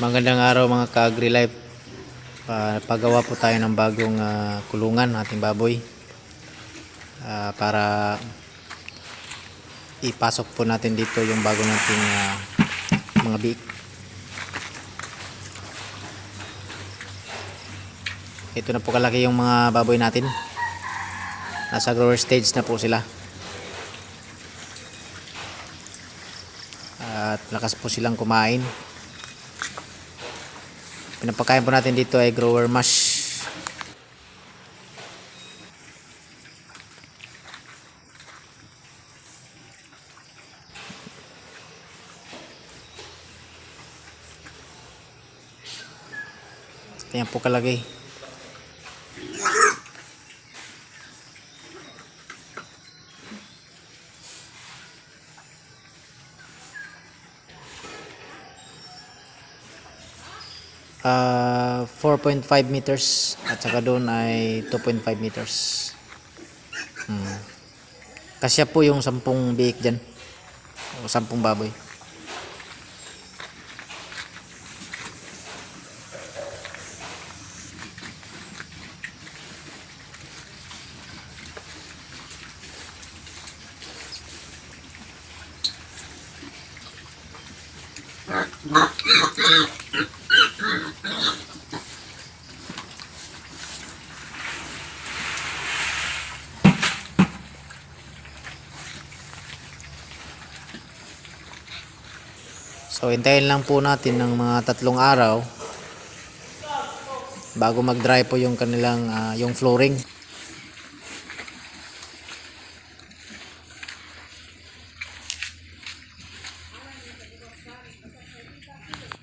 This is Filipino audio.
Magandang araw mga ka-AgriLife. Pagawa po tayo ng bagong kulungan ating baboy para ipasok po natin dito yung bago nating mga biik. Ito na po kalaki yung mga baboy natin. Nasa grower stage na po sila. At lakas po silang kumain. Pinapakain po natin dito ay grower mash. Yan po kalagay. Uh, 4.5 meters at saka doon ay 2.5 meters. Kasya po yung 10 biik dyan o 10 baboy. So hintayin lang po natin ng mga 3 araw bago mag-dry po yung kanilang yung flooring.